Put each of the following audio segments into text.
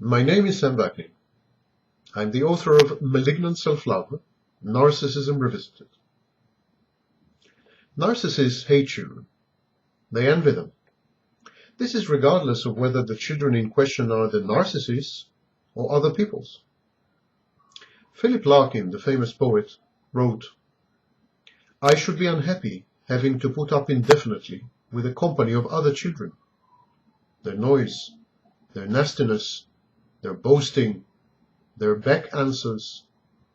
My name is Sam Vaknin. I'm the author of Malignant Self-Love, Narcissism Revisited. Narcissists hate children. They envy them. This is regardless of whether the children in question are the narcissists or other people's. Philip Larkin, the famous poet, wrote, "I should be unhappy having to put up indefinitely with the company of other children. Their noise, their nastiness, their boasting, their back answers,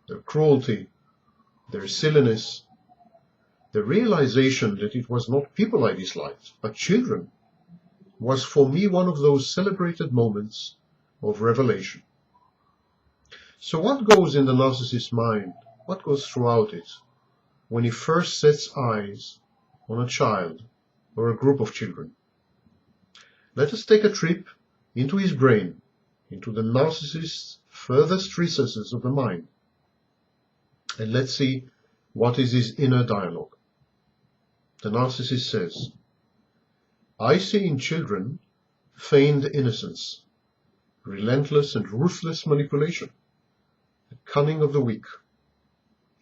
their cruelty, their silliness, the realization that it was not people I disliked, but children, was for me one of those celebrated moments of revelation." So what goes in the narcissist's mind, what goes throughout it, when he first sets eyes on a child or a group of children? Let us take a trip into his brain, into the narcissist's furthest recesses of the mind, and let's see what is his inner dialogue. The narcissist says, "I see in children feigned innocence, relentless and ruthless manipulation, the cunning of the weak.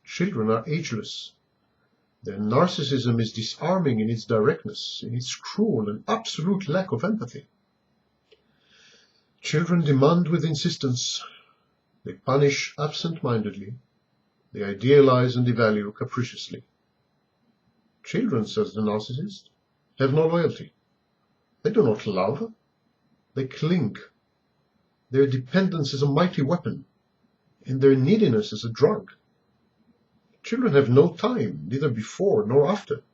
Children are ageless. Their narcissism is disarming in its directness, in its cruel and absolute lack of empathy. Children demand with insistence. They punish absent-mindedly. They idealize and devalue capriciously. Children," says the narcissist, "have no loyalty. They do not love. They cling. Their dependence is a mighty weapon, and their neediness is a drug. Children have no time, neither before nor after.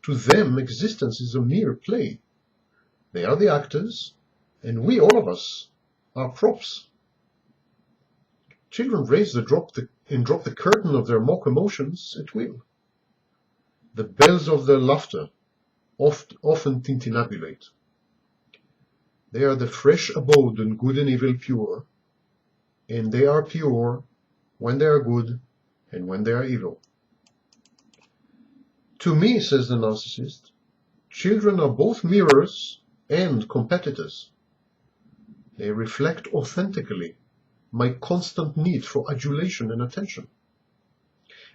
To them, existence is a mere play. They are the actors, and we, all of us, are props. Children raise and drop the curtain of their mock emotions at will. The bells of their laughter often tintinnabulate. They are the fresh abode in good and evil pure, and they are pure when they are good and when they are evil. To me," says the narcissist, "children are both mirrors and competitors. They reflect authentically my constant need for adulation and attention.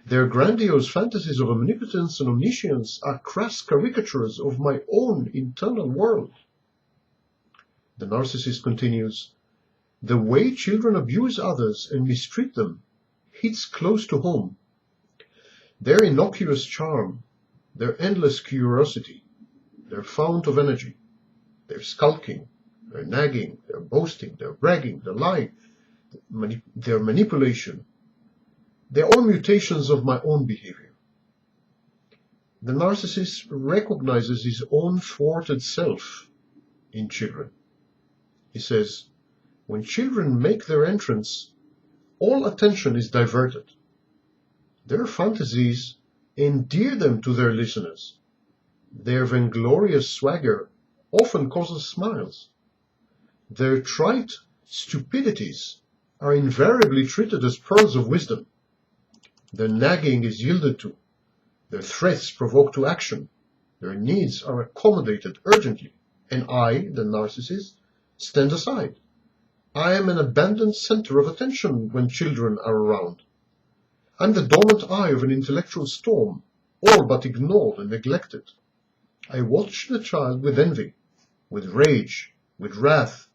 Their grandiose fantasies of omnipotence and omniscience are crass caricatures of my own internal world." The narcissist continues, "The way children abuse others and mistreat them hits close to home. Their innocuous charm, their endless curiosity, their fount of energy, their skulking, their nagging, their boasting, their bragging, their lying, their manipulation, they are all mutations of my own behavior." The narcissist recognizes his own thwarted self in children. He says, "When children make their entrance, all attention is diverted. Their fantasies endear them to their listeners. Their vainglorious swagger often causes smiles. Their trite stupidities are invariably treated as pearls of wisdom. Their nagging is yielded to. Their threats provoke to action. Their needs are accommodated urgently. And I, the narcissist, stand aside. I am an abandoned center of attention when children are around. I'm the dormant eye of an intellectual storm, all but ignored and neglected. I watch the child with envy, with rage, with wrath.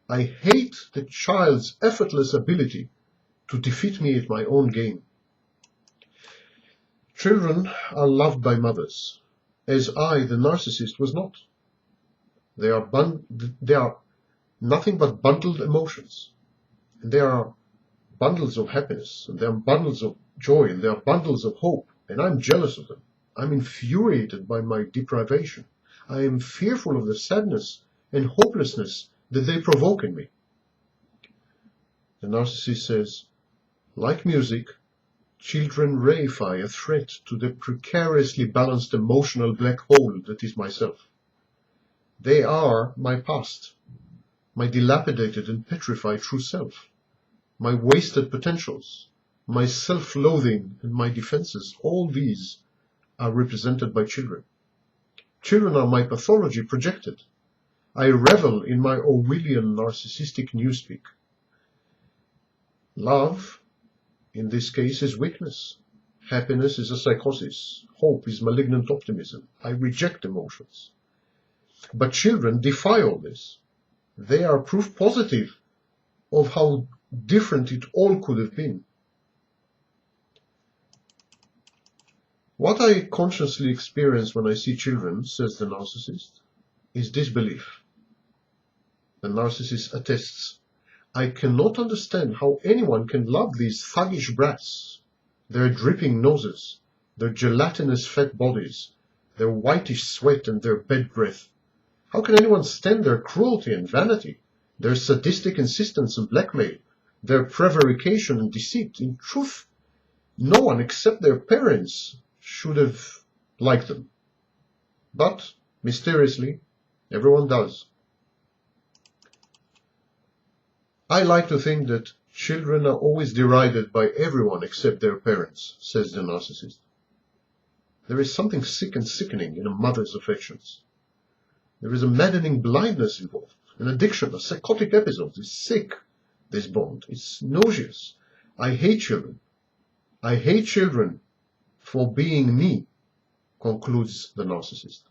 I hate the child's effortless ability to defeat me at my own game." Children are loved by mothers, as I, the narcissist, was not. They are nothing but bundled emotions, and they are bundles of happiness, and they are bundles of joy, and they are bundles of hope, and I'm jealous of them. I'm infuriated by my deprivation. I am fearful of the sadness and hopelessness that they provoke in me. The narcissist says, "Like music, children reify a threat to the precariously balanced emotional black hole that is myself. They are my past, my dilapidated and petrified true self, my wasted potentials, my self-loathing and my defenses. All these are represented by children. Children are my pathology projected, I revel in my Orwellian narcissistic newspeak. Love, in this case, is weakness. Happiness is a psychosis. Hope is malignant optimism. I reject emotions. But children defy all this. They are proof positive of how different it all could have been. What I consciously experience when I see children, says the narcissist, is disbelief. The narcissist attests, I cannot understand how anyone can love these thuggish brats, their dripping noses, their gelatinous fat bodies, their whitish sweat and their bed breath. How can anyone stand their cruelty and vanity, their sadistic insistence and blackmail, their prevarication and deceit? In truth, no one except their parents should have liked them. But, mysteriously, everyone does. I like to think that children are always derided by everyone except their parents, says the narcissist. There is something sick and sickening in a mother's affections. There is a maddening blindness involved, an addiction, a psychotic episode. It's sick, this bond. It's nauseous. I hate children. I hate children for being me, concludes the narcissist.